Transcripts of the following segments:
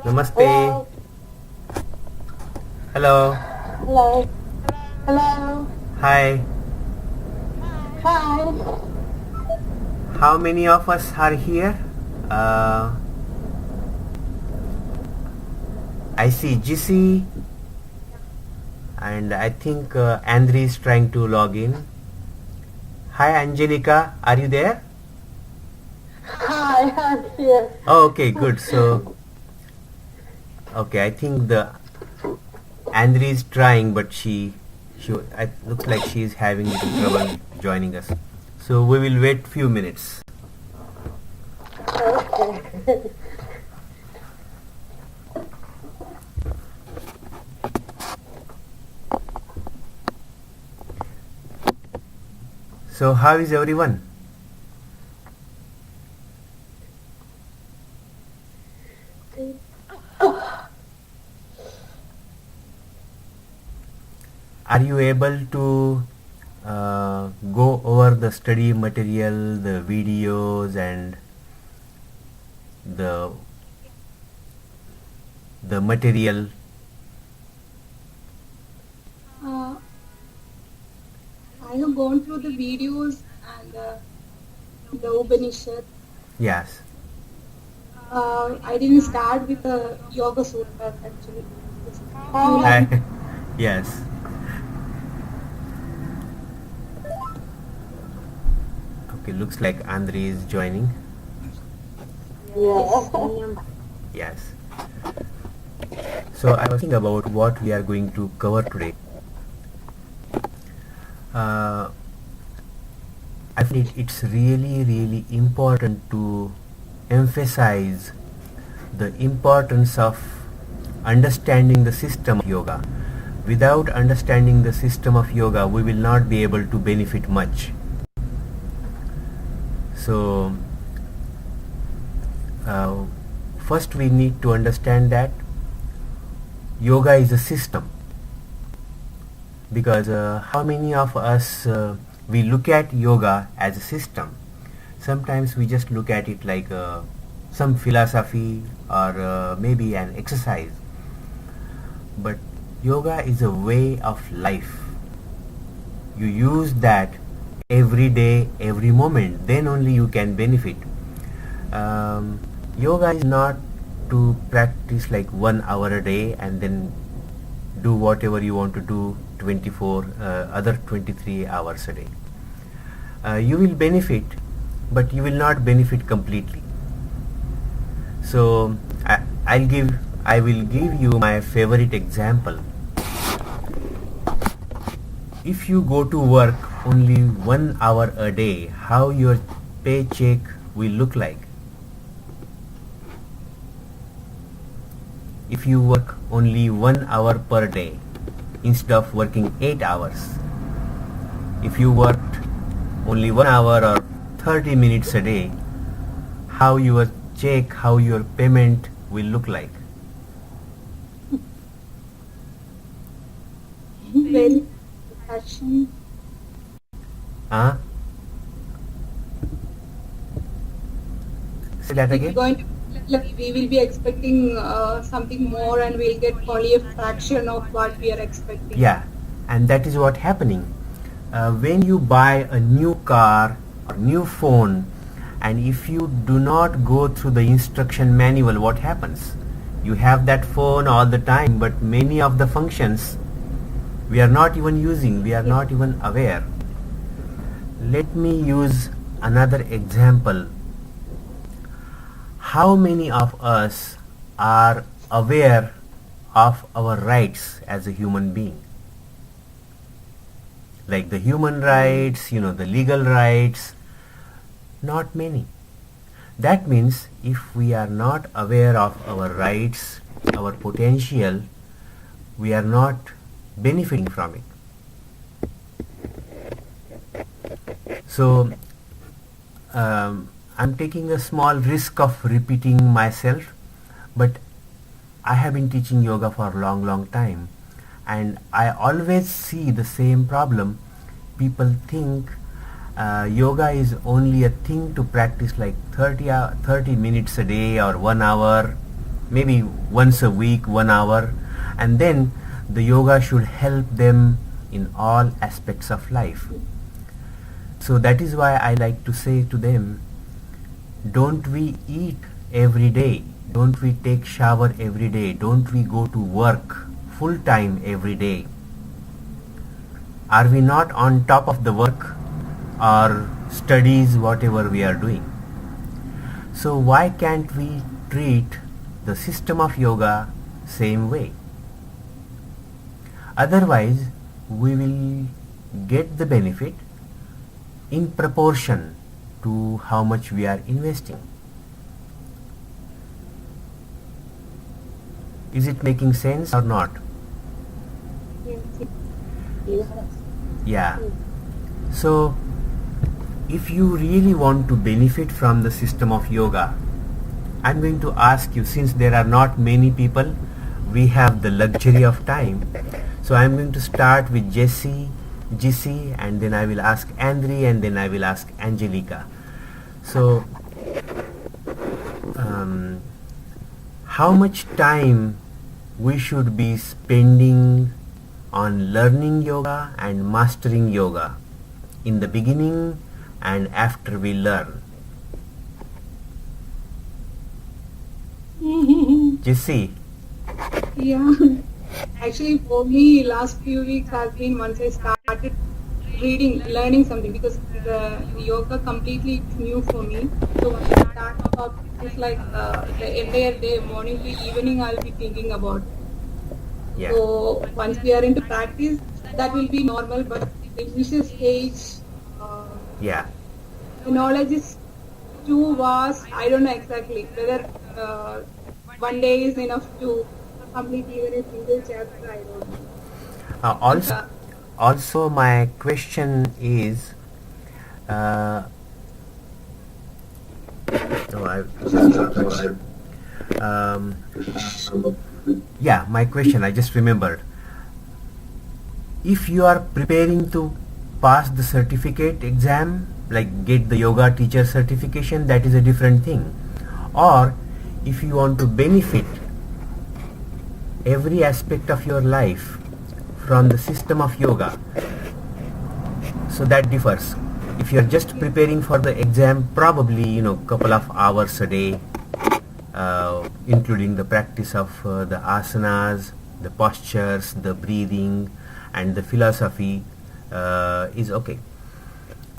Namaste. Hello. Hello. Hello. Hi. Hi. How many of us are here? I see GC and I think Andre is trying to log in. Hi Angelica, are you there? Hi, I'm here. Oh, okay, good. So, okay, I think the Andre is trying, but it looks like she is having little trouble joining us. So we will wait few minutes. Okay. So how is everyone? Are you able to go over the study material, the videos and the material? I have gone through the videos and the Upanishad. Yes. I didn't start with the Yoga Sutra actually. Yes. Okay, looks like Andre is joining. Yeah. Yes. So I was thinking about what we are going to cover today. I think it's really important to emphasize the importance of understanding the system of yoga. Without understanding the system of yoga, we will not be able to benefit much. So first we need to understand that yoga is a system, because how many of us we look at yoga as a system? Sometimes we just look at it like some philosophy or maybe an exercise, but yoga is a way of life. You use that every day, every moment, then only you can benefit. Yoga is not to practice like 1 hour a day and then do whatever you want to do 24 other 23 hours a day. You will benefit, but you will not benefit completely. So I will give you my favorite example. If you go to work only 1 hour a day, how your paycheck will look like? If you work only 1 hour per day instead of working 8 hours, if you worked only 1 hour or 30 minutes a day, how your check, how your payment will look like? Very passion. Huh? Say that again. We will be expecting something more and we'll get only a fraction of what we are expecting. Yeah, and that is what happening. When you buy a new car or new phone, and if you do not go through the instruction manual, what happens? You have that phone all the time, but many of the functions we are not even using, we are not even aware. Let me use another example. How many of us are aware of our rights as a human being? Like the human rights, the legal rights? Not many. That means if we are not aware of our rights, our potential, we are not benefiting from it. So I'm taking a small risk of repeating myself, but I have been teaching yoga for a long time, and I always see the same problem. People think yoga is only a thing to practice like 30 minutes a day or 1 hour, maybe once a week, 1 hour, and then the yoga should help them in all aspects of life. So that is why I like to say to them, don't we eat every day? Don't we take shower every day? Don't we go to work full time every day? Are we not on top of the work or studies, whatever we are doing? So why can't we treat the system of yoga same way? Otherwise, we will get the benefit in proportion to how much we are investing. Is it making sense or not? Yes. Yeah. So, if you really want to benefit from the system of yoga, I'm going to ask you, since there are not many people, we have the luxury of time. So I'm going to start with Jessie, and then I will ask Andre, and then I will ask Angelica. So, how much time we should be spending on learning yoga and mastering yoga in the beginning and after we learn? Jessie? Yeah. Actually, for me, last few weeks has been once I started learning something, because the yoga completely new for me. So once I start up, it's like the entire day, morning to evening, I'll be thinking about. Yeah. So once we are into practice, that will be normal. But the initial stage, Yeah. the knowledge is too vast. I don't know exactly whether one day is enough to complete even a single chapter. I don't know. Also my question is, yeah, my question, I just remembered. If you are preparing to pass the certificate exam, like get the yoga teacher certification, that is a different thing. Or if you want to benefit every aspect of your life from the system of yoga, so that differs. If you are just preparing for the exam, probably couple of hours a day, including the practice of the asanas, the postures, the breathing, and the philosophy is okay.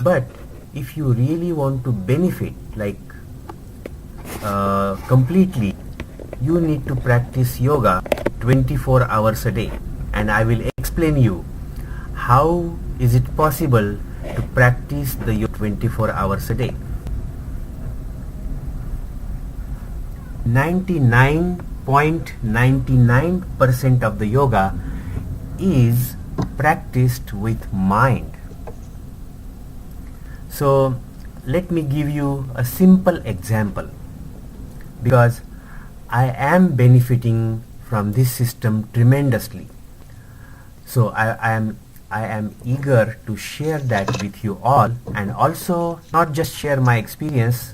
But if you really want to benefit, like completely, you need to practice yoga 24 hours a day, and I will explain you how is it possible to practice the yoga 24 hours a day. 99.99% of the yoga is practiced with mind. So let me give you a simple example, because I am benefiting from this system tremendously. So I am eager to share that with you all, and also not just share my experience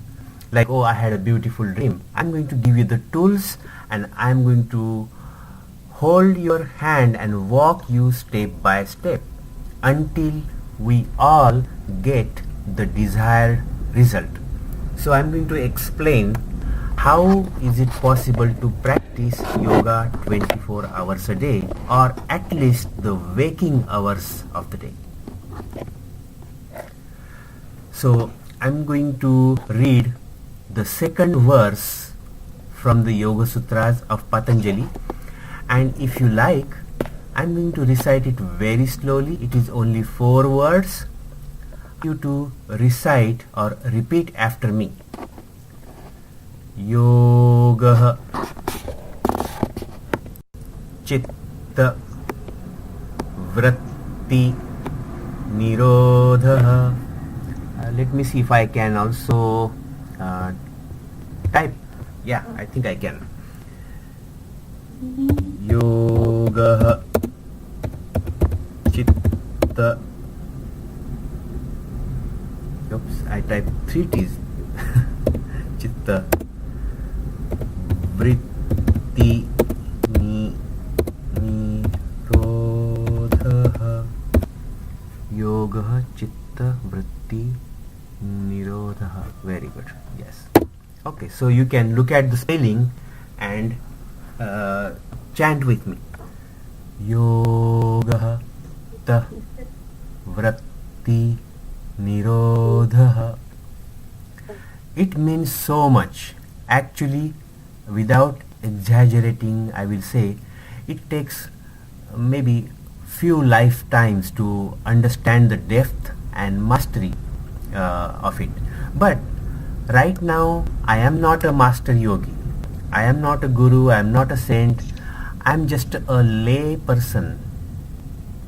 like, oh, I had a beautiful dream. I'm going to give you the tools, and I'm going to hold your hand and walk you step by step until we all get the desired result. So I'm going to explain how is it possible to practice yoga 24 hours a day, or at least the waking hours of the day. So I'm going to read the second verse from the Yoga Sutras of Patanjali, and if you like, I'm going to recite it very slowly. It is only 4 words. You to recite or repeat after me. Yoga Chitta Vritti Nirodha. Let me see if I can also type. Yeah, I think I can. Yoga Chitta. Oops, I typed 3 T's. Chitta Vritti Yes. Okay, so you can look at the spelling and chant with me. Yoga ta vratti nirodha. It means so much. Actually, without exaggerating, I will say it takes maybe few lifetimes to understand the depth and mastery of it. But right now, I am not a master yogi. I am not a guru. I am not a saint. I am just a lay person,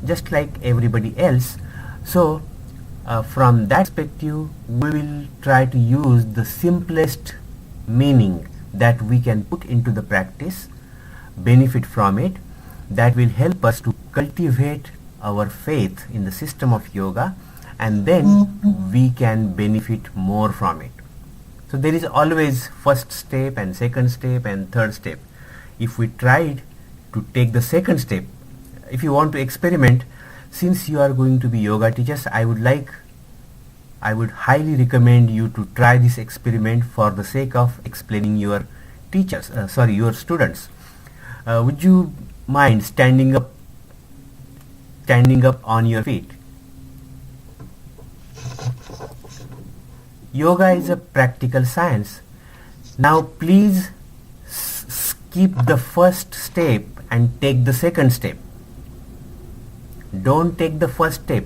just like everybody else. So, from that perspective, we will try to use the simplest meaning that we can put into the practice, benefit from it, that will help us to cultivate our faith in the system of yoga, and then we can benefit more from it. So there is always first step and second step and third step. If we tried to take the second step, if you want to experiment, since you are going to be yoga teachers, I would highly recommend you to try this experiment for the sake of explaining your your students. Would you mind standing up on your feet? Yoga is a practical science. Now please skip the first step and take the second step. Don't take the first step,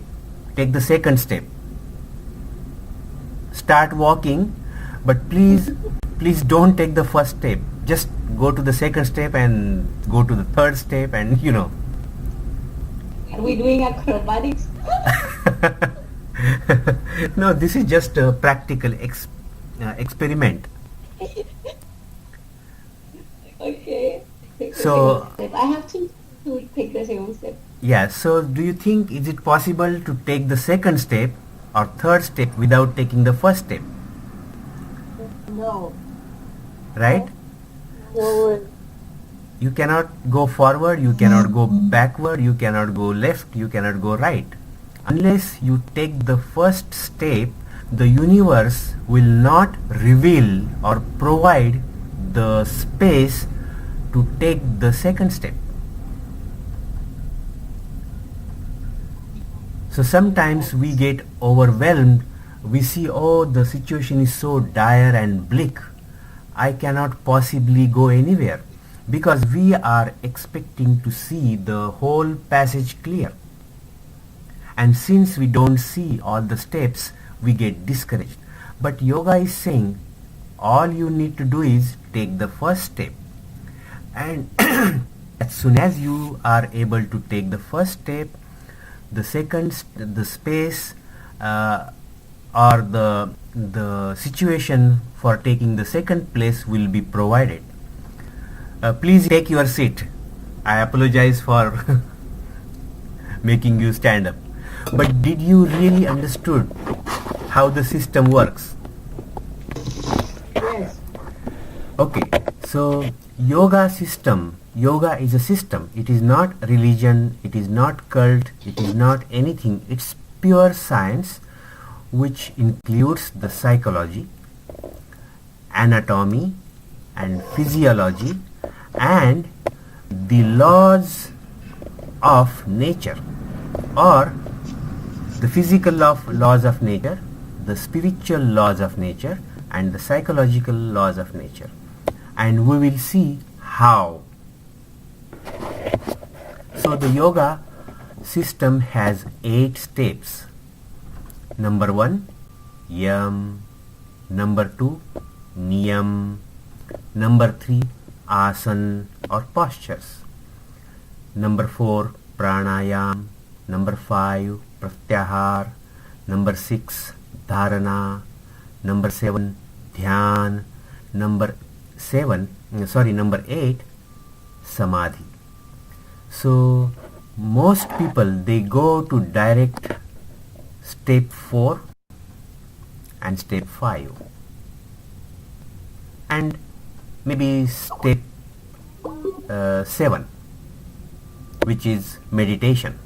take the second step. Start walking, but please don't take the first step. Just go to the second step and go to the third step, and Are we doing acrobatics? No, this is just a practical experiment. Okay. Take the So- second step. I have to take the second step. Yeah, so do you think is it possible to take the second step or third step without taking the first step? No. Right? No. You cannot go forward, you cannot go backward, you cannot go left, you cannot go right. Unless you take the first step, the universe will not reveal or provide the space to take the second step. So sometimes we get overwhelmed. We see, oh, the situation is so dire and bleak. I cannot possibly go anywhere, because we are expecting to see the whole passage clear. And since we don't see all the steps, we get discouraged. But yoga is saying all you need to do is take the first step. And as soon as you are able to take the first step, the the space or the situation for taking the second place will be provided. Please take your seat. I apologize for making you stand up. But did you really understood how the system works? Yes. Okay, so yoga is a system. It is not religion, it is not cult, it is not anything. It's pure science, which includes the psychology, anatomy and physiology and the laws of nature, or the physical laws of nature, the spiritual laws of nature and the psychological laws of nature. And we will see how. So the yoga system has 8 steps. Number 1, yam. Number 2, niyam. Number 3, asan or postures. Number 4, pranayam. Number 5, pratyahar. Number 6, dharana. Number 7, dhyan. Number 8, samadhi. So most people, they go to direct step 4 and step 5 and maybe step 7, which is meditation.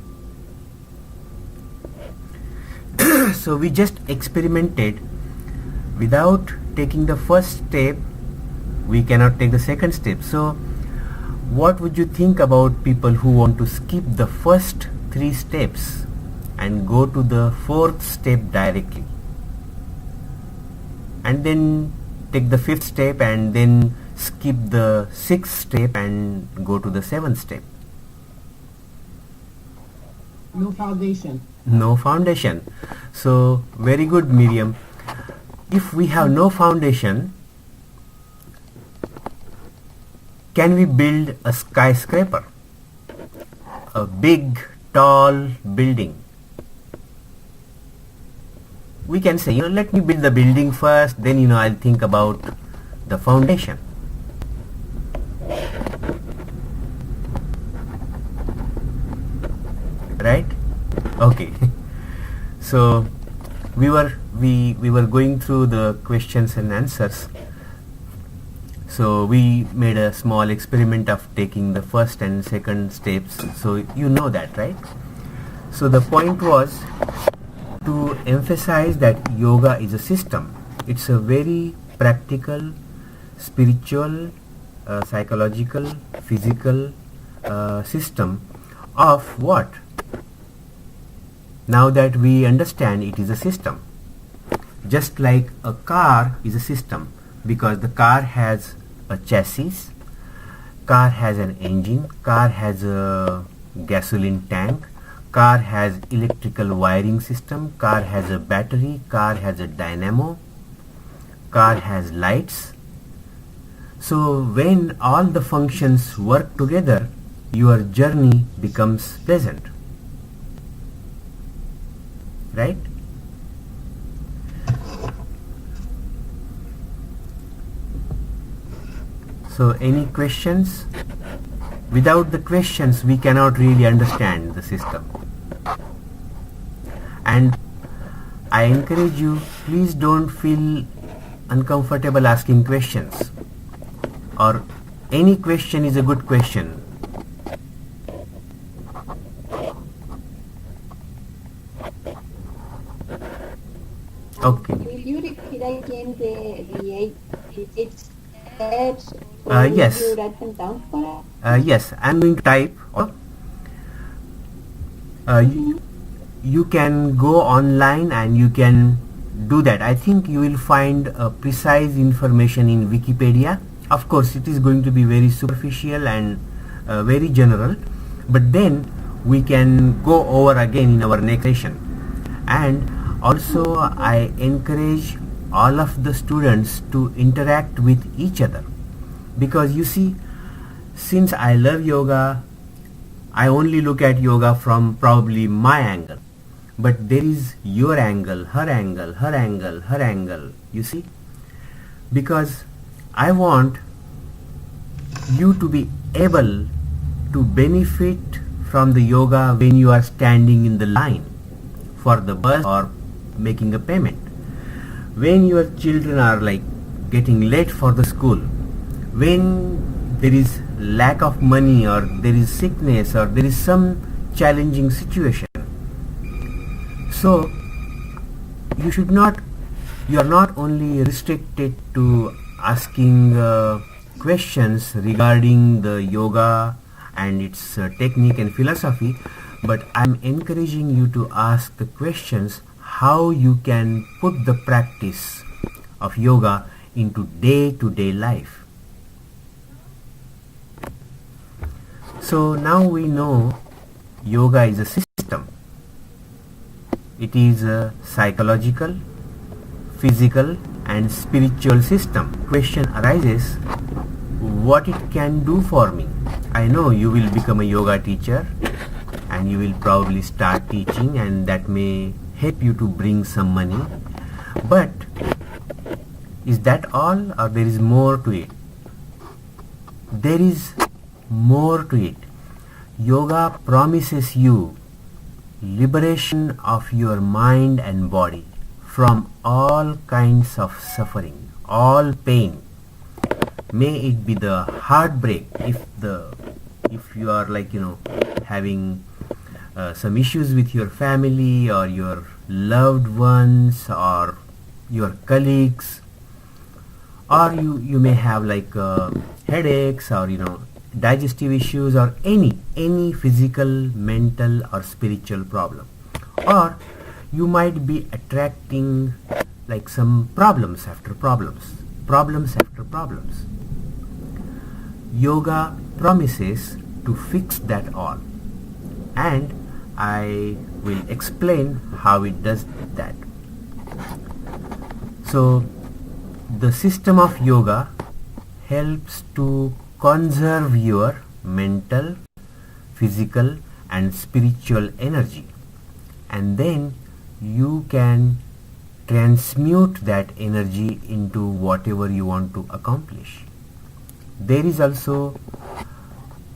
So we just experimented without taking the first step, we cannot take the second step. So what would you think about people who want to skip the first 3 steps and go to the 4th step directly, and then take the 5th step and then skip the 6th step and go to the 7th step? No foundation. No foundation. So very good, Miriam. If we have no foundation, can we build a skyscraper, a big tall building? We can say, let me build the building first, then I'll think about the foundation. Right? Okay. So we were going through the questions and answers. So we made a small experiment of taking the first and second steps. So you know that, right? So the point was to emphasize that yoga is a system. It's a very practical, spiritual, psychological, physical system of what? Now that we understand it is a system. Just like a car is a system, because the car has a chassis, car has an engine, car has a gasoline tank, car has electrical wiring system, car has a battery, car has a dynamo, car has lights. So when all the functions work together, your journey becomes pleasant. Right? So any questions? Without the questions, we cannot really understand the system. And I encourage you, please don't feel uncomfortable asking questions, or any question is a good question. Okay. Will you repeat again the 8 steps? Yes. Will you write them down for us? Yes, I'm going to type. You can go online and you can do that. I think you will find precise information in Wikipedia. Of course, it is going to be very superficial and very general, but then we can go over again in our next session. And also, I encourage all of the students to interact with each other, because you see, since I love yoga, I only look at yoga from probably my angle, but there is your angle, her angle, her angle, her angle, you see, because I want you to be able to benefit from the yoga when you are standing in the line for the bus or making a payment, when your children are like getting late for the school, when there is lack of money, or there is sickness, or there is some challenging situation. So you are not only restricted to asking questions regarding the yoga and its technique and philosophy, but I am encouraging you to ask the questions how you can put the practice of yoga into day-to-day life. So now we know yoga is a system. It is a psychological, physical and spiritual system. Question arises, what it can do for me? I know you will become a yoga teacher and you will probably start teaching, and that may help you to bring some money. But is that all, or there is more to it? There is more to it. Yoga promises you liberation of your mind and body from all kinds of suffering, all pain. May it be the heartbreak, if you are like having some issues with your family or your loved ones or your colleagues, or you may have like headaches, or digestive issues, or any physical, mental, or spiritual problem, or you might be attracting like some problems after problems. Yoga promises to fix that all, and I will explain how it does that. So the system of yoga helps to conserve your mental, physical, and spiritual energy, and then you can transmute that energy into whatever you want to accomplish. There is also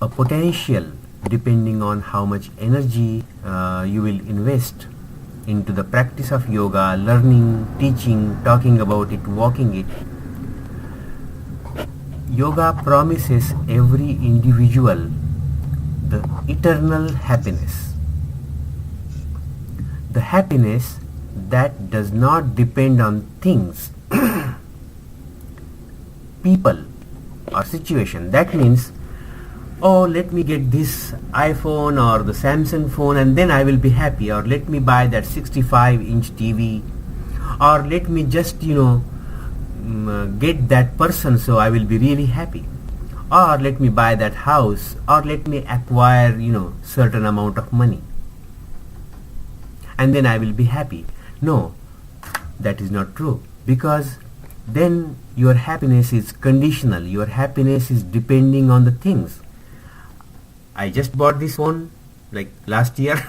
a potential, depending on how much energy you will invest into the practice of yoga, learning, teaching, talking about it, walking it. Yoga promises every individual the eternal happiness. The happiness that does not depend on things, people, or situation. That means, oh, let me get this iPhone or the Samsung phone and then I will be happy, or let me buy that 65-inch TV, or let me just get that person so I will be really happy, or let me buy that house, or let me acquire certain amount of money and then I will be happy. No, that is not true, because then your happiness is conditional. Your happiness is depending on the things. I just bought this phone like last year.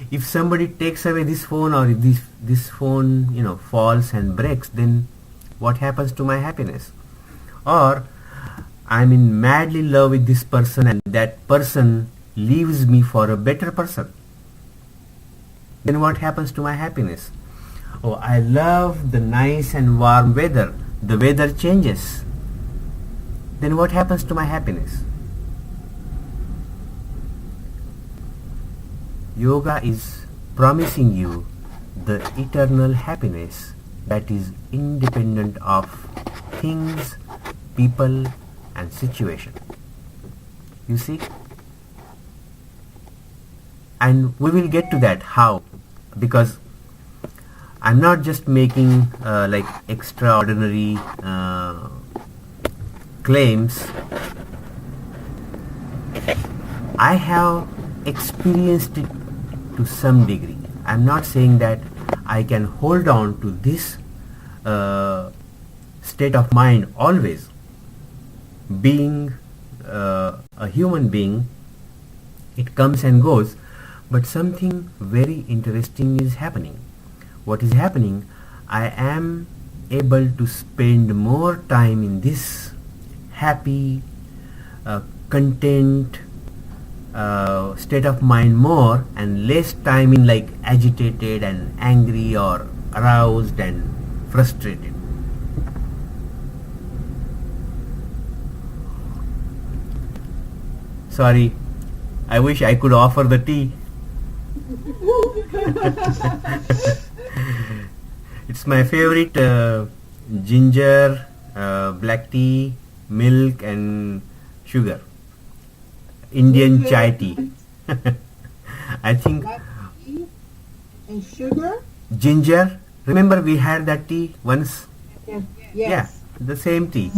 If somebody takes away this phone, or if this phone falls and breaks, then what happens to my happiness? Or I'm in madly love with this person and that person leaves me for a better person, then what happens to my happiness? Oh, I love the nice and warm weather. The weather changes. Then what happens to my happiness? Yoga is promising you the eternal happiness that is independent of things, people, and situation. You see? And we will get to that how, because I'm not just making like extraordinary claims. I have experienced it to some degree. I'm not saying that I can hold on to this state of mind always. Being a human being, it comes and goes, but something very interesting is happening. What is happening? I am able to spend more time in this happy, content state of mind more, and less time in like agitated and angry or aroused and frustrated. Sorry, I wish I could offer the tea. It's my favorite ginger, black tea, milk and sugar. Indian chai tea. I think Black tea and sugar? ginger. Remember we had that tea once? Yes. Yeah, the same tea.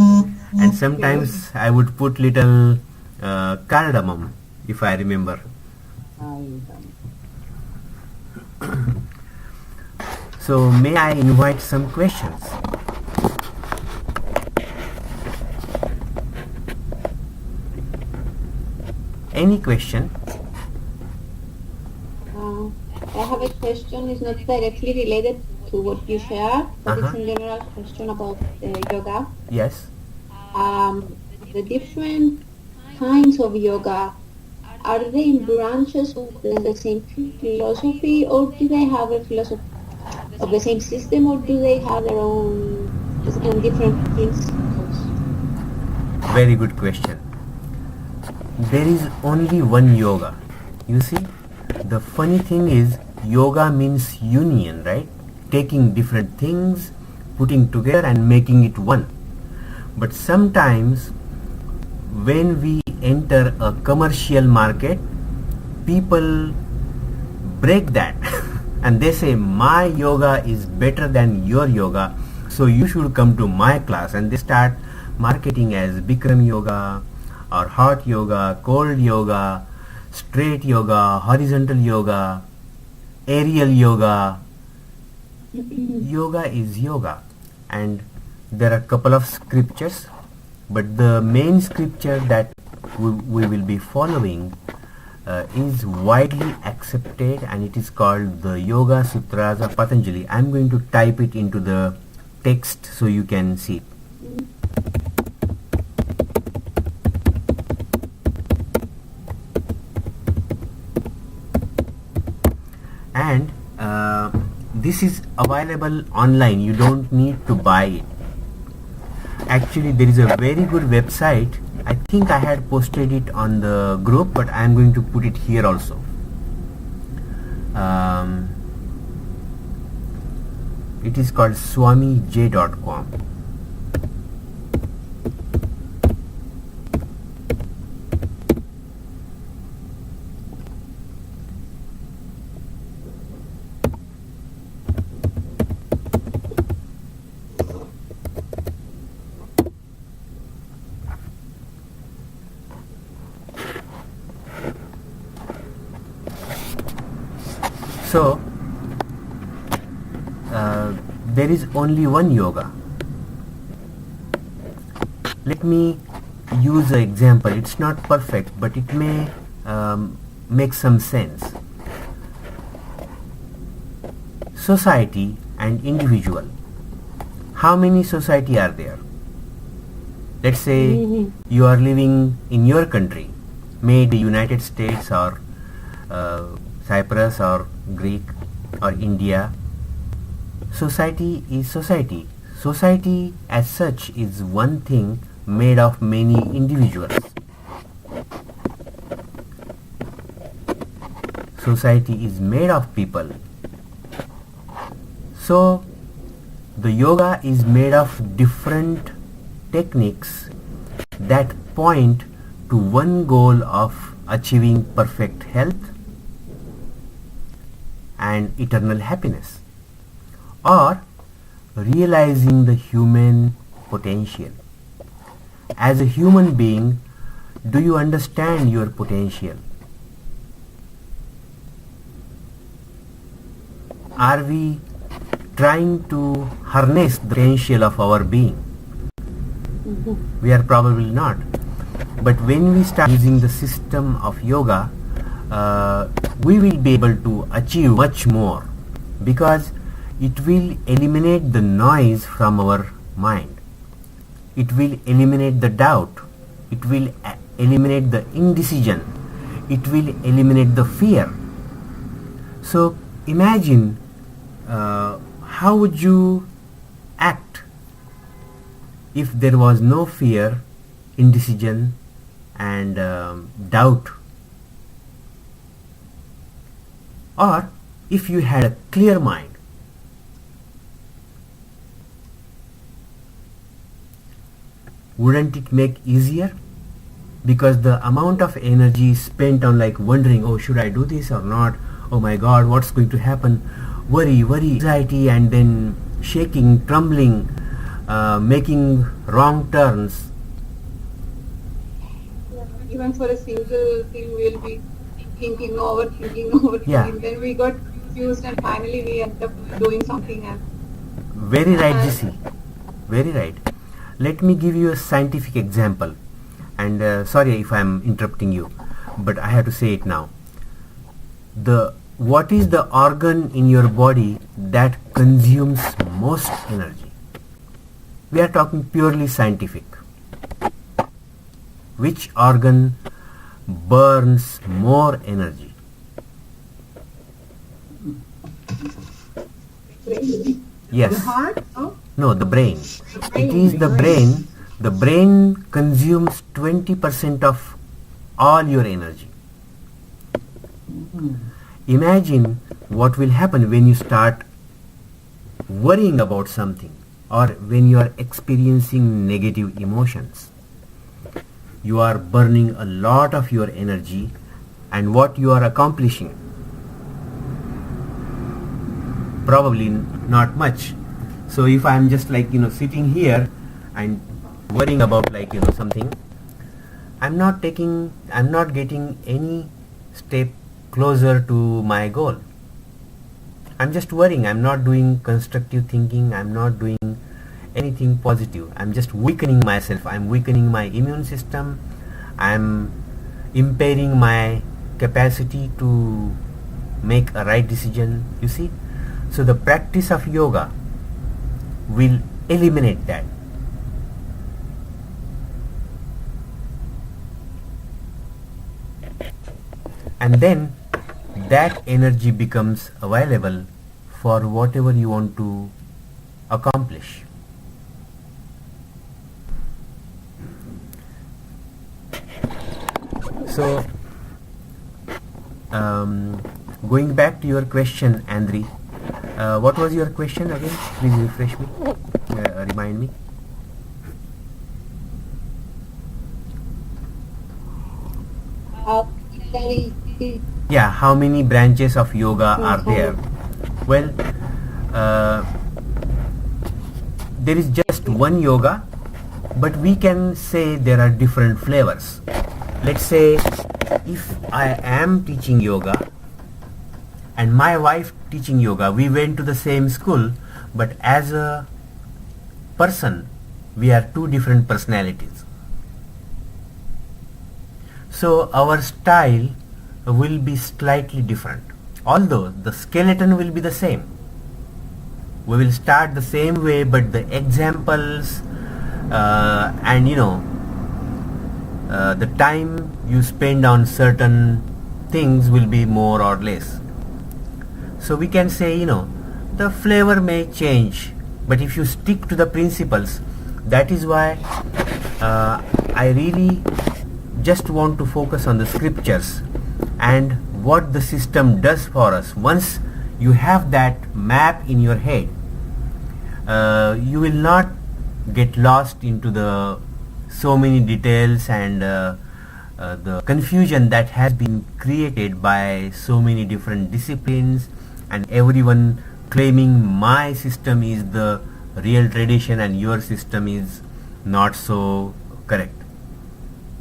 And sometimes I would put little cardamom, if I remember. So may I invite some questions? Any question? I have a question. It's not directly related to what you shared, but it's a general question about yoga. Yes. The different kinds of yoga, are they branches of the same philosophy, or do they have a philosophy of the same system, or do they have their own and different principles? Very good question. There is only one yoga. You see, the funny thing is, yoga means union, right? Taking different things, putting together and making it one. But sometimes when we enter a commercial market, people break that and they say my yoga is better than your yoga, so you should come to my class, and they start marketing as Bikram yoga or hot yoga, cold yoga, straight yoga, horizontal yoga, aerial yoga. Yoga is yoga, and there are a couple of scriptures, but the main scripture that we will be following is widely accepted, and it is called the Yoga Sutras of Patanjali. I am going to type it into the text so you can see it. And this is available online. You don't need to buy it. Actually, there is a very good website. I think I had posted it on the group, but I am going to put it here also. It is called swamij.com. So, there is only one yoga. Let me use an example. It's not perfect, but it may make some sense. Society and individual. How many society are there? Let's say you are living in your country, maybe United States or Cyprus or Greek or India. Society is society. Society as such is one thing made of many individuals. Society is made of people. So the yoga is made of different techniques that point to one goal of achieving perfect health and eternal happiness, or realizing the human potential. As a human being, do you understand your potential? Are we trying to harness the potential of our being? We are probably not. But when we start using the system of yoga, we will be able to achieve much more, because it will eliminate the noise from our mind. It will eliminate the doubt. It will eliminate the indecision. It will eliminate the fear. So imagine how would you act if there was no fear, indecision and doubt, or if you had a clear mind. Wouldn't it make easier? Because the amount of energy spent on like wondering, oh, should I do this or not? Oh my God, what's going to happen? Worry, anxiety, and then shaking, trembling, making wrong turns. Even for a single thing, we'll be overthinking. Yeah. Then we got confused, and finally we end up doing something else. Very right, Jisi. Very right. Let me give you a scientific example. And sorry if I am interrupting you, but I have to say it now. What is the organ in your body that consumes most energy? We are talking purely scientific. Which organ burns more energy? Yes. The heart? Oh, No, the brain. It is the brain. The brain consumes 20% of all your energy. Imagine what will happen when you start worrying about something, or when you are experiencing negative emotions, you are burning a lot of your energy, and what you are accomplishing? Probably not much. So if I'm just like sitting here and worrying about something, I'm not getting any step closer to my goal. I'm just worrying. I'm not doing constructive thinking. I'm not doing anything positive. I'm just weakening myself. I'm weakening my immune system. I'm impairing my capacity to make a right decision. You see? So the practice of yoga will eliminate that. And then that energy becomes available for whatever you want to accomplish. So going back to your question, Andri, what was your question again? Please refresh me, remind me. Yeah, how many branches of yoga are there? Well, there is just one yoga, but we can say there are different flavors. Let's say if I am teaching yoga and my wife teaching yoga, we went to the same school, but as a person, we are two different personalities. So our style will be slightly different, although the skeleton will be the same. We will start the same way, but the examples and the time you spend on certain things will be more or less. So we can say the flavor may change, but if you stick to the principles, that is why I really just want to focus on the scriptures and what the system does for us. Once you have that map in your head, you will not get lost into the so many details and the confusion that has been created by so many different disciplines and everyone claiming my system is the real tradition and your system is not so correct.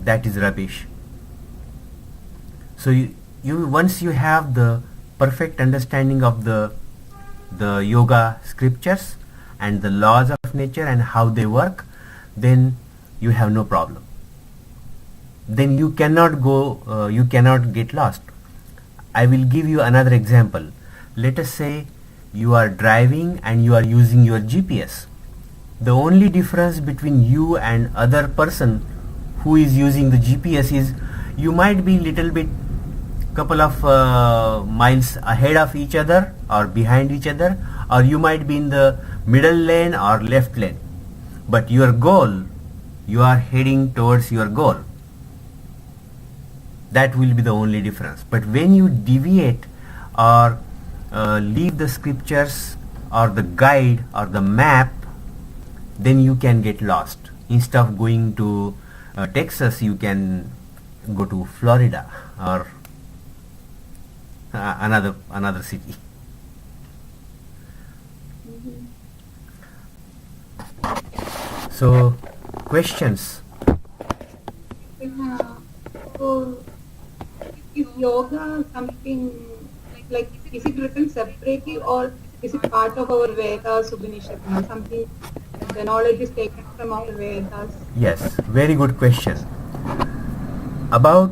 That is rubbish. So you once you have the perfect understanding of the yoga scriptures and the laws of nature and how they work, then you have no problem. Then you cannot get lost. I will give you another example. Let us say you are driving and you are using your GPS. The only difference between you and other person who is using the GPS is you might be little bit couple of miles ahead of each other or behind each other, or you might be in the middle lane or left lane, but your goal, you are heading towards your goal. That will be the only difference. But when you deviate or leave the scriptures or the guide or the map, then you can get lost. Instead of going to Texas, you can go to Florida or another city. So questions? So is yoga something like, is it written separately or is it part of our Vedas, Upanishads, something the knowledge is taken from our Vedas? Yes, very good question. About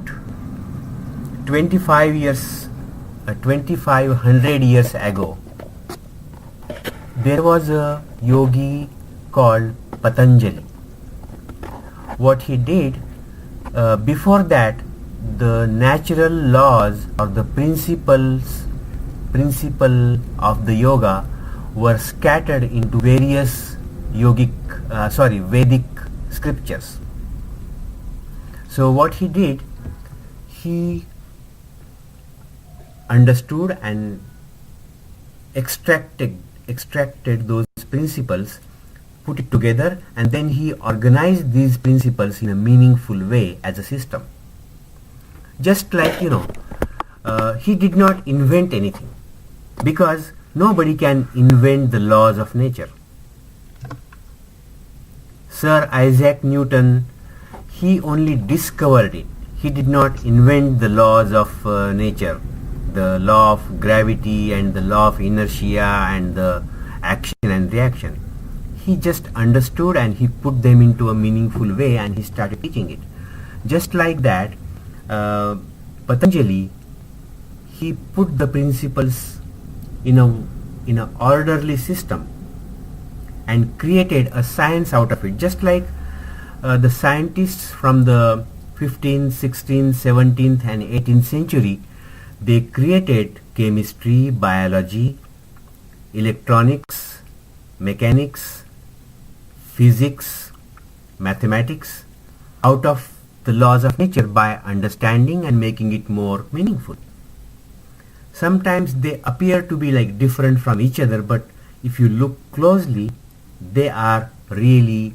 2500 years ago, there was a yogi called Patanjali. What he did, before that, the natural laws or the principle of the yoga were scattered into various Vedic scriptures. So what he did, he understood and extracted those principles put it together, and then he organized these principles in a meaningful way as a system. Just like, he did not invent anything, because nobody can invent the laws of nature. Sir Isaac Newton, he only discovered it. He did not invent the laws of nature, the law of gravity and the law of inertia and the action and reaction. He just understood and he put them into a meaningful way and he started teaching it. Just like that, Patanjali, he put the principles in a orderly system and created a science out of it. Just like the scientists from the 15th, 16th, 17th and 18th century, they created chemistry, biology, electronics, mechanics, physics, mathematics out of the laws of nature by understanding and making it more meaningful. Sometimes they appear to be like different from each other, but if you look closely, they are really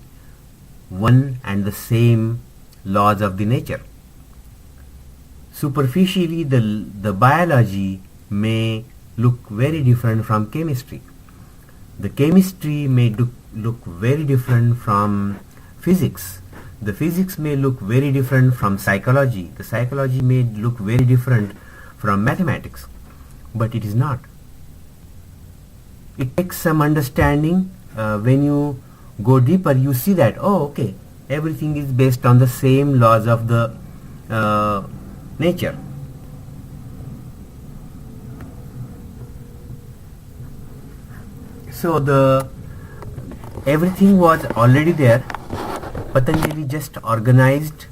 one and the same laws of the nature. Superficially, the biology may look very different from chemistry. The chemistry may look very different from physics. The physics may look very different from psychology. The psychology may look very different from mathematics. But it is not. It takes some understanding. When you go deeper, you see that, oh, okay, everything is based on the same laws of the nature. So everything was already there. Patanjali just organized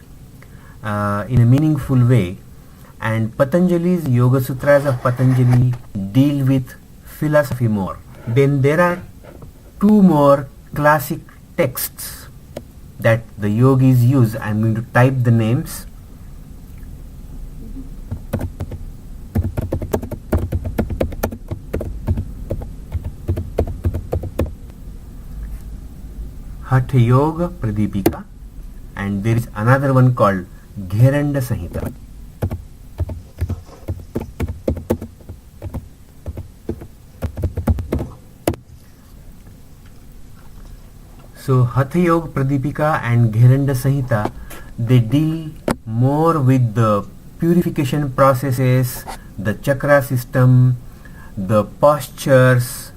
in a meaningful way, and Patanjali's Yoga Sutras of Patanjali deal with philosophy more. Then there are two more classic texts that the yogis use. I am going to type the names. Hatha Yoga Pradipika, and there is another one called Gheranda Samhita. So Hatha Yoga Pradipika and Gheranda Samhita, they deal more with the purification processes, the chakra system, the postures,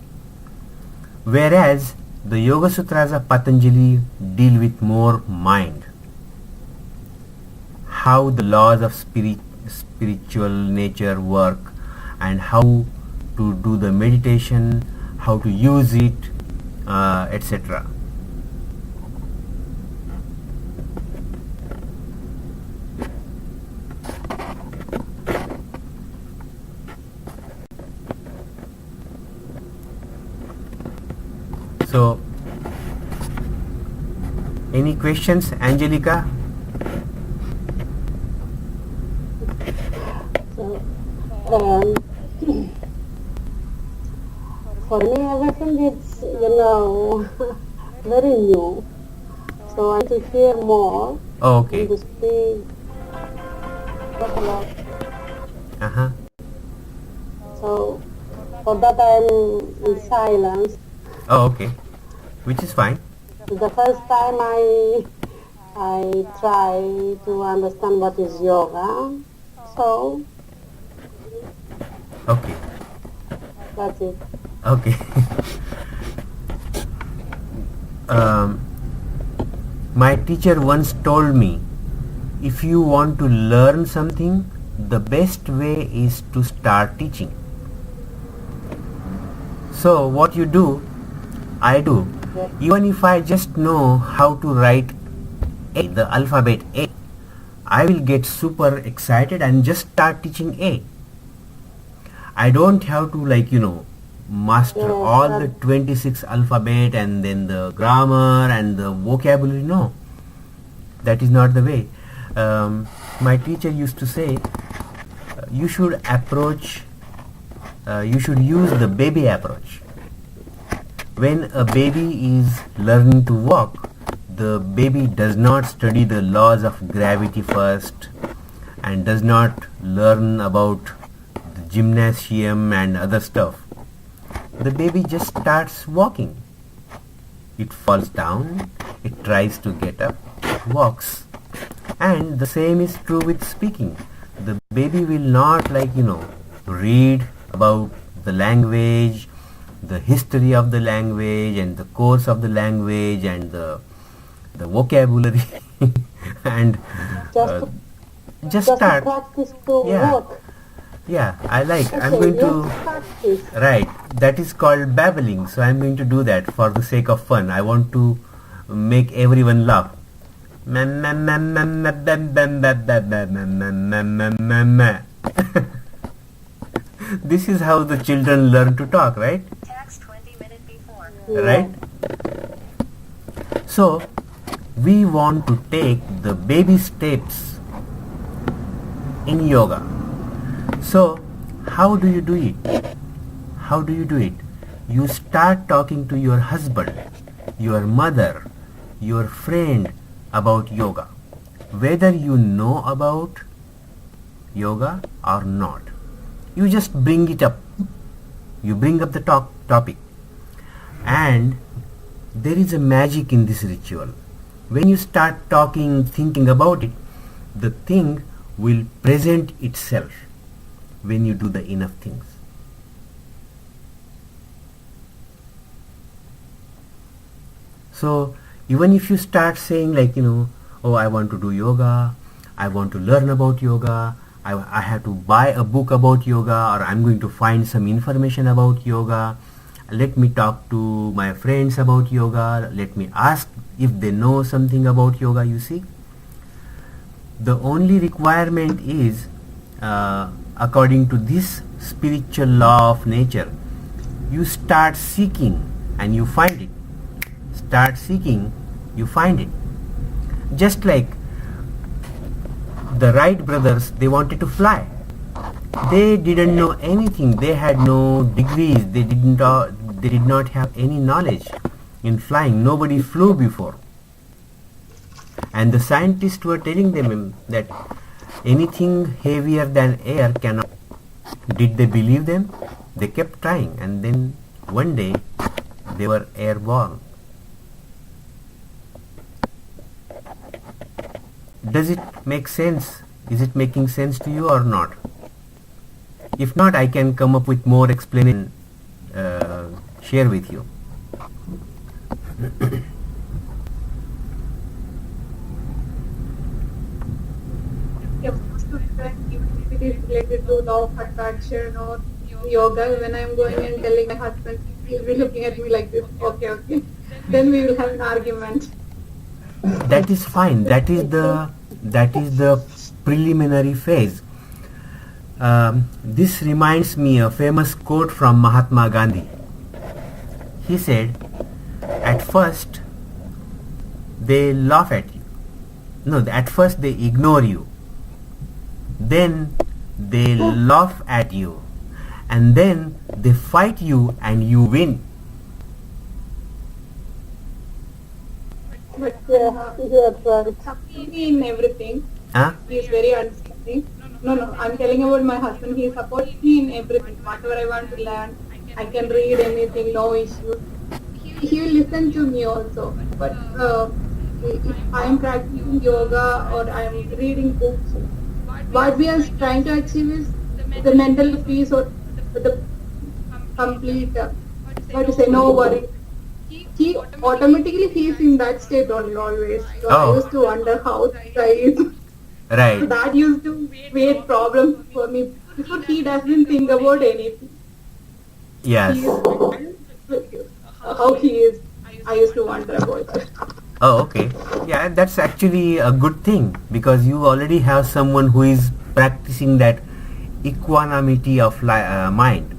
whereas the Yoga Sutras of Patanjali deal with more mind, how the laws of spiritual nature work and how to do the meditation, how to use it, etc. So, any questions, Angelica? So, for me, everything is, very new. So I need to hear more. Oh, okay. And to speak. Talk a lot. Uh-huh. So for that I'm in silence. Oh, okay. Which is fine. The first time I try to understand what is yoga. So Okay. that's it. Okay. My teacher once told me, if you want to learn something, the best way is to start teaching. So what you do, I do. Even if I just know how to write A, the alphabet A, I will get super excited and just start teaching A. I don't have to master all the 26 alphabet and then the grammar and the vocabulary. No, that is not the way. My teacher used to say, you should use the baby approach. When a baby is learning to walk, the baby does not study the laws of gravity first and does not learn about the gymnasium and other stuff. The baby just starts walking. It falls down, it tries to get up, it walks. And the same is true with speaking. The baby will not read about the language, the history of the language and the course of the language and the vocabulary and just to start. practice to Yeah. walk. Yeah, I'm Okay, going to, let's practice. right, that is called babbling. So I'm going to do that for the sake of fun. I want to make everyone laugh. This is how the children learn to talk, right? Right? So we want to take the baby steps in yoga. So how do you do it? How do you do it? You start talking to your husband, your mother, your friend about yoga, whether you know about yoga or not. You just bring it up. You bring up the topic. And there is a magic in this ritual. When you start talking, thinking about it, the thing will present itself when you do the enough things. So even if you start saying oh, I want to do yoga, I want to learn about yoga, I have to buy a book about yoga, or I'm going to find some information about yoga, let me talk to my friends about yoga, let me ask if they know something about yoga, you see. The only requirement is, according to this spiritual law of nature, you start seeking and you find it. Start seeking, you find it. Just like the Wright brothers, they wanted to fly. They didn't know anything. They had no degrees. They did not have any knowledge in flying. Nobody flew before. And the scientists were telling them that anything heavier than air cannot. Did they believe them? They kept trying, and then one day they were airborne. Does it make sense? Is it making sense to you or not? If not, I can come up with more explanation, share with you. Even if it is related to law of attraction or yoga, when I'm going and telling my husband, he'll be looking at me like this, okay. Then we will have an argument. That is fine. That is the preliminary phase. This reminds me a famous quote from Mahatma Gandhi. He said, at first they laugh at you. No, at first they ignore you. Then they laugh at you. And then they fight you and you win. But Yes, right. support me in everything. Huh? He is very understanding. No, I'm telling about my husband. He supports me in everything. Whatever I want to learn, I can read anything, no issues. He will listen to me also. But if I am practicing yoga or I am reading books, what we are trying to achieve is the mental peace or the complete, no worry. He automatically he's in that state only always. So Oh. I used to wonder how this guy is. Right. That used to create problems for me before he doesn't think about anything. Yes. He is how he is. I used to wonder about that. Oh, okay. Yeah, that's actually a good thing, because you already have someone who is practicing that equanimity of mind,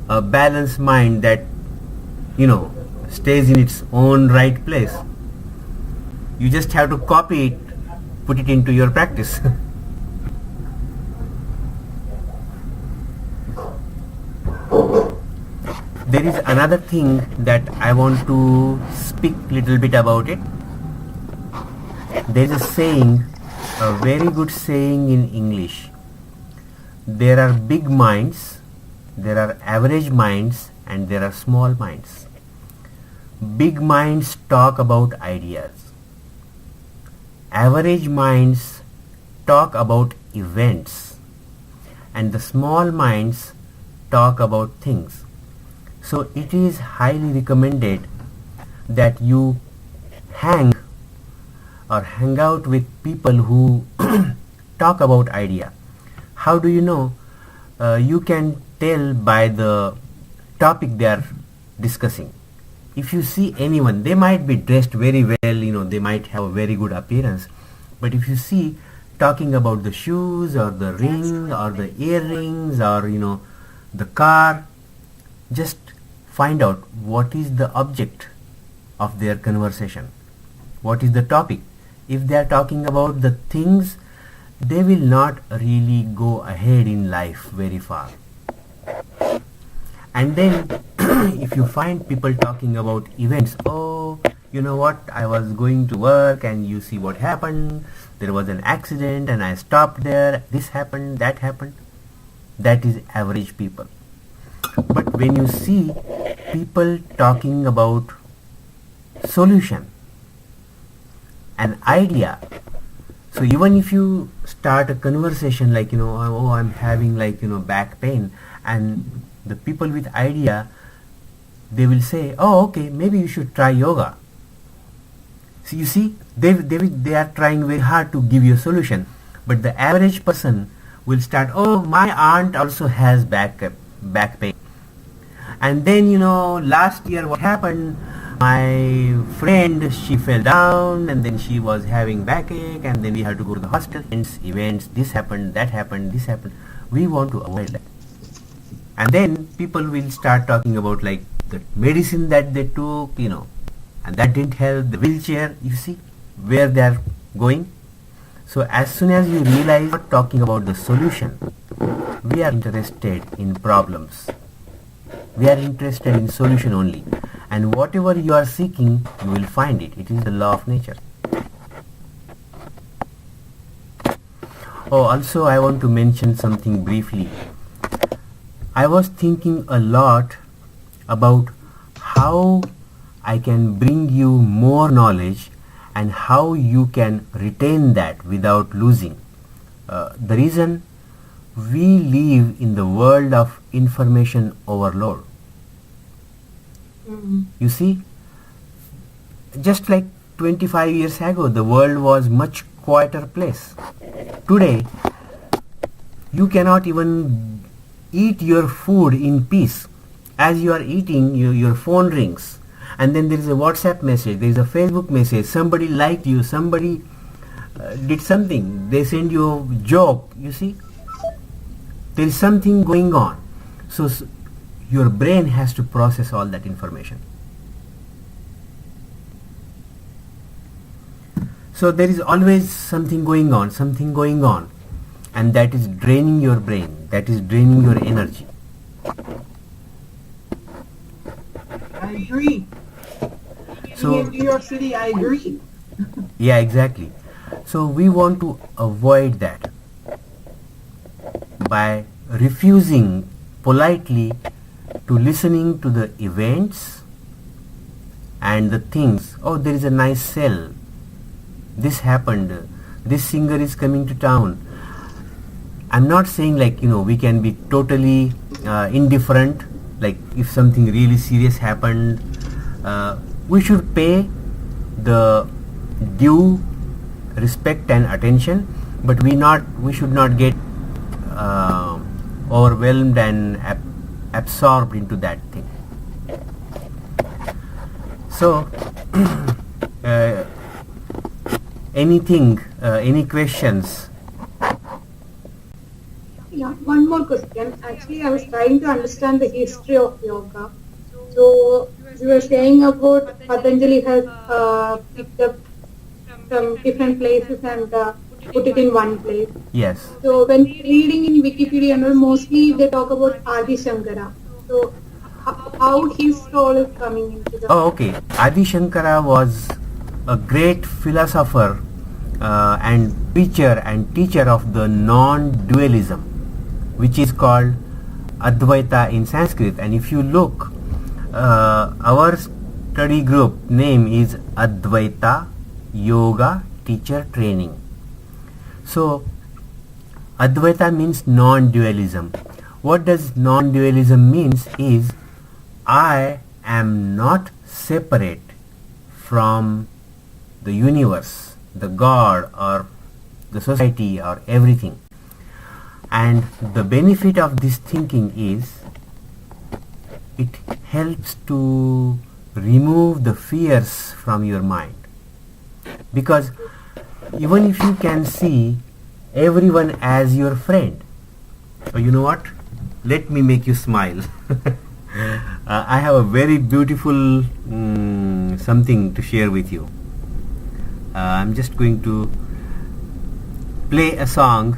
a balanced mind that stays in its own right place. You just have to copy it, put it into your practice. There there is another thing that I want to speak little bit about it. There is a saying, a very good saying in English. There are big minds, there are average minds, and there are small minds. Big minds talk about ideas. Average minds talk about events. And the small minds talk about things. So it is highly recommended that you hang out with people who talk about idea. How do you know? You can tell by the topic they are discussing. If you see anyone, they might be dressed very well, they might have a very good appearance, but if you see talking about the shoes or the ring or the earrings or the car, just find out what is the object of their conversation, what is the topic. If they are talking about the things, they will not really go ahead in life very far. And then if you find people talking about events, oh, you know what, I was going to work and you see what happened, there was an accident and I stopped there, this happened, that happened, that is average people. But when you see people talking about solution, an idea, so even if you start a conversation like, oh, I'm having back pain, and the people with idea, they will say, oh, okay, maybe you should try yoga. So you see, they are trying very hard to give you a solution. But the average person will start, oh, my aunt also has back pain. And then, last year what happened, my friend, she fell down and then she was having backache and then we had to go to the hospital. Events, this happened, that happened, this happened. We want to avoid that. And then people will start talking about the medicine that they took, and that didn't help, the wheelchair. You see where they are going. So as soon as you realize we're not talking about the solution, we are interested in problems. We are interested in solution only. And whatever you are seeking, you will find it. It is the law of nature. Oh, also I want to mention something briefly. I was thinking a lot about how I can bring you more knowledge and how you can retain that without losing. The reason, we live in the world of information overload. You see, just like 25 years ago, the world was much quieter place. Today, you cannot even eat your food in peace. As you are eating, your phone rings, and then there is a WhatsApp message, there is a Facebook message, somebody liked you, somebody did something, they send you a joke. You see, there is something going on. So your brain has to process all that information. So there is always something going on, and that is draining your brain, that is draining your energy. I agree. So in New York City, I agree. yeah, exactly. So we want to avoid that by refusing politely to listening to the events and the things. Oh, there is a nice sale, this happened, this singer is coming to town. I'm not saying we can be totally indifferent, like if something really serious happened, we should pay the due respect and attention, but we should not get overwhelmed and absorbed into that thing. So any questions? Yeah, one more question. Actually, I was trying to understand the history of yoga. So you were saying about Patanjali has picked up from different places and put it in one place. Yes. So when reading in Wikipedia, mostly they talk about Adi Shankara. So how his role is coming into the... Oh, okay. Adi Shankara was a great philosopher and preacher and teacher of the non-dualism, which is called Advaita in Sanskrit. And if you look, our study group name is Advaita Yoga Teacher Training. So Advaita means non-dualism. What does non-dualism means is I am not separate from the universe, the God or the society or everything. And the benefit of this thinking is it helps to remove the fears from your mind. Because even if you can see everyone as your friend, oh, you know what? Let me make you smile. I have a very beautiful something to share with you. I'm just going to play a song.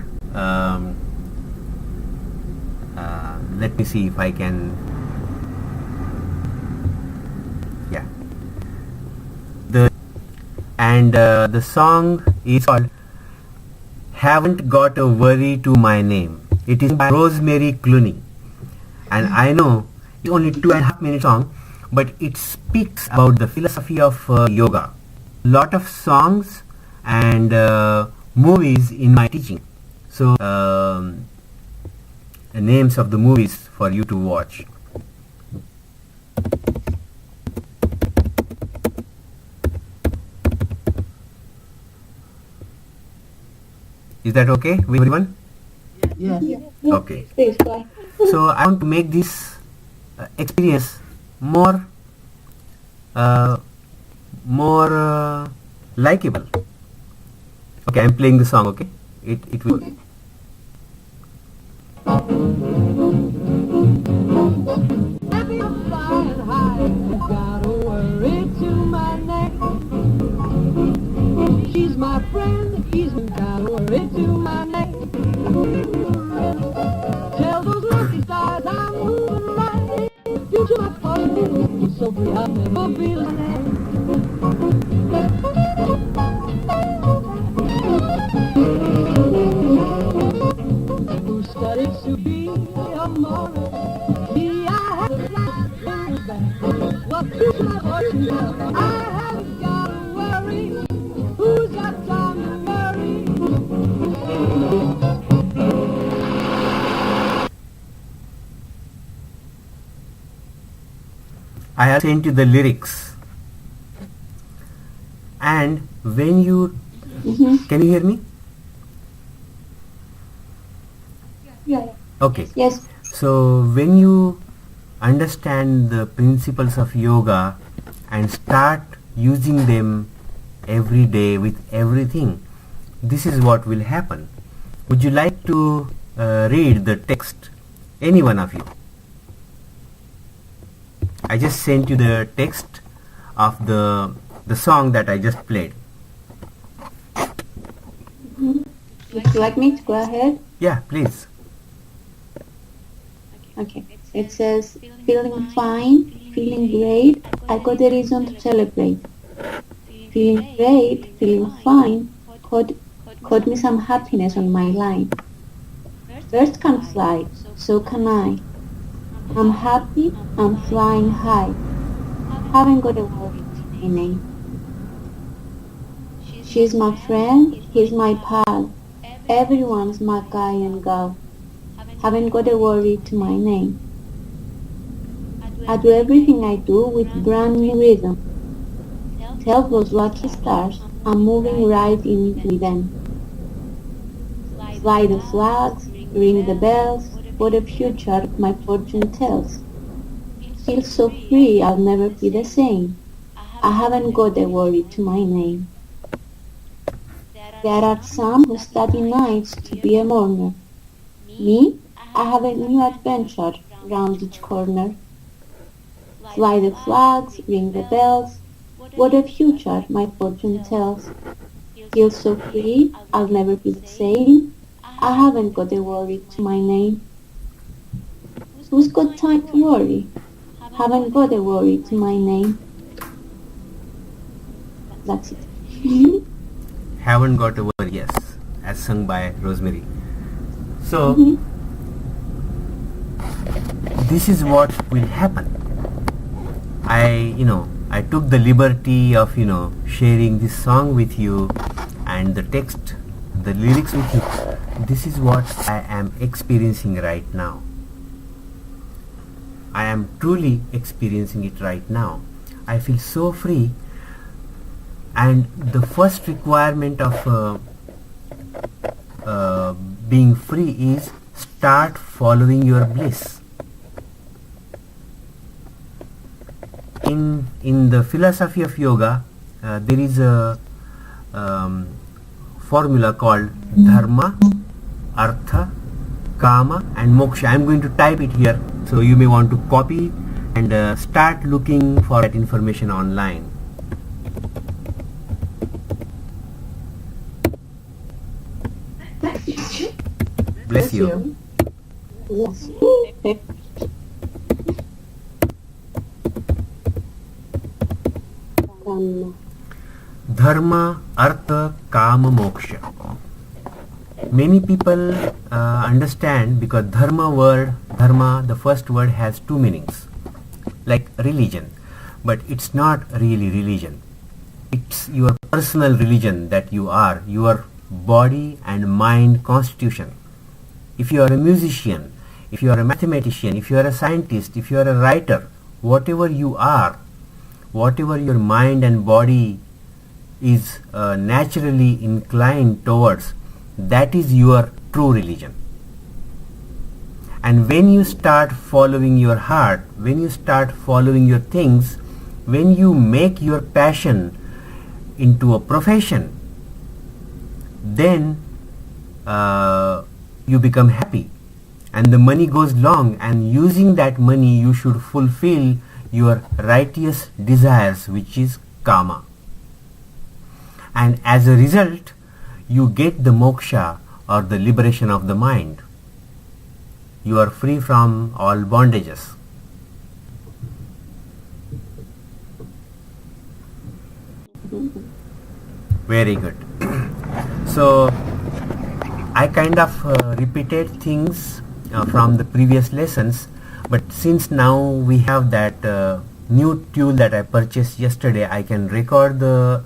Let me see if I can. Yeah. The song is called "Haven't Got a Worry to My Name." It is by Rosemary Clooney, and I know it's only 2.5 minute song, but it speaks about the philosophy of yoga. Lot of songs and movies in my teaching. So the names of the movies for you to watch. Is that okay with everyone? Yes. Okay. Please go ahead. So I want to make this experience more likable. Okay, I'm playing the song. Okay, it will. She's my friend, he's got a worry to my neck. Tell those lucky stars I'm moving right into my fortune. So free I'll never be the same. Who studied to be a moral? Me, I have a fly very bad. What is my fortune? I haven't got to worry. Who's got time to worry? I have sent you the lyrics, and when you can you hear me? Yeah. Okay. Yes. So when you understand the principles of yoga and start using them every day with everything, this is what will happen. Would you like to read the text? Any one of you? I just sent you the text of the song that I just played. Would you like me to go ahead? Yeah, please. Okay. It says, feeling fine, feeling great, I got a reason to celebrate. Feeling great, feeling fine, caught me some happiness on my line. Birds can fly, so can I. I'm happy, I'm flying high. Haven't got a worry to my name. She's my friend, he's my pal. Everyone's my guy and gal. Haven't got a worry to my name. I do everything I do with brand new rhythm. Tell those lucky stars I'm moving right in with them. Fly the flags, ring the bells, what a future my fortune tells. Feel so free I'll never be the same. I haven't got a worry to my name. There are some who study nights to be a mourner. Me, I have a new adventure round each corner. Fly the flags, ring the bells, what a future my fortune tells. Feel so free, I'll never be the same. I haven't got a worry to my name. Who's got time to worry? Haven't got a worry to my name. That's it. Haven't got a worry, yes, as sung by Rosemary. So this is what will happen. I took the liberty of sharing this song with you and the text, the lyrics with you. This is what I am experiencing right now. I am truly experiencing it right now. I feel so free, and the first requirement of being free is start following your bliss. In the philosophy of yoga, there is a formula called dharma, artha, kama and moksha. I am going to type it here, so you may want to copy and start looking for that information online. Bless you. Yes. Dharma, artha, kama, moksha. Many people understand, because dharma, the first word has two meanings, like religion, but it's not really religion. It's your personal religion that you are, your body and mind constitution. If you are a musician, if you are a mathematician, if you are a scientist, if you are a writer, whatever you are, whatever your mind and body is naturally inclined towards, that is your true religion. And when you start following your heart, when you start following your things, when you make your passion into a profession, then you become happy and the money goes long, and using that money you should fulfill your righteous desires, which is kama. And as a result, you get the moksha, or the liberation of the mind. You are free from all bondages. Very good. So I kind of repeated things from the previous lessons, but since now we have that new tool that I purchased yesterday, I can record the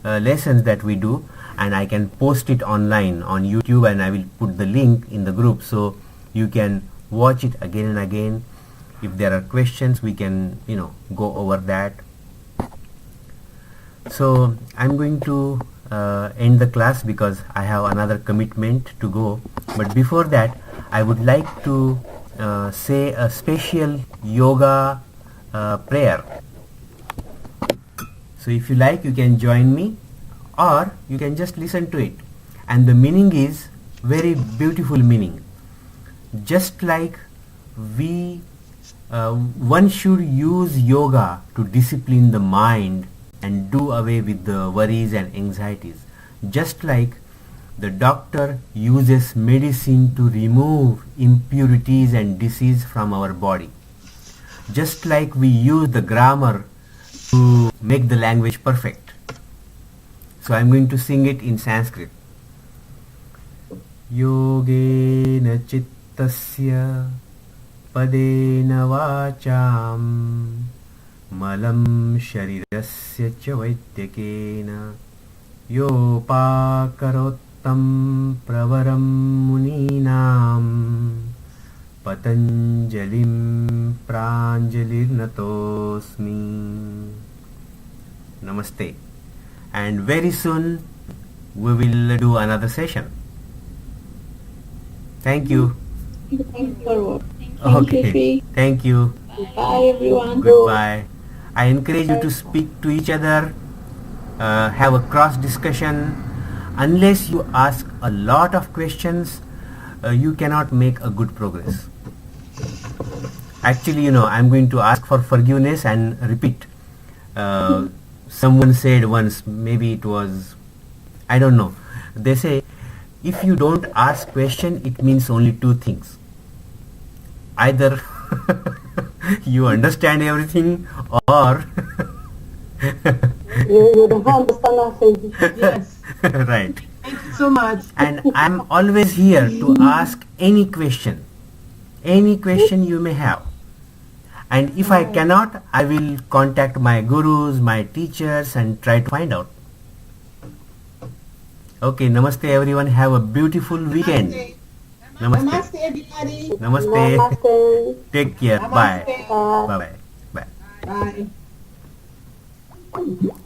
lessons that we do, and I can post it online on YouTube, and I will put the link in the group, so you can watch it again and again. If there are questions, we can go over that. So I'm going to end the class because I have another commitment to go, but before that I would like to say a special yoga prayer. So if you like, you can join me, or you can just listen to it, and the meaning is very beautiful meaning. Just like one should use yoga to discipline the mind and do away with the worries and anxieties, just like the doctor uses medicine to remove impurities and disease from our body, just like we use the grammar to make the language perfect. So I'm going to sing it in Sanskrit. Yogena chittasya padena vacham malam sharirasya cha vaidyakena yopakarottam pravaram muninam patanjalim pranjalirnatosmi. Namaste. And very soon we will do another session. Thank you. Looking forward. Thank Okay. you, Shri. Thank you. Bye, everyone. Goodbye. I encourage you to speak to each other, have a cross discussion. Unless you ask a lot of questions, you cannot make a good progress. Actually, I'm going to ask for forgiveness and repeat. Someone said once, maybe it was, I don't know. They say, if you don't ask question, it means only two things. Either you understand everything, or You don't understand nothing. Yes. right. Thank you so much. And I'm always here to ask any question you may have. And if I cannot, I will contact my gurus, my teachers, and try to find out. Okay, namaste everyone. Have a beautiful weekend. Namaste. Namaste, everybody. Namaste. Namaste. Take care. Bye. Namaste. Bye. Bye bye. Bye. Bye.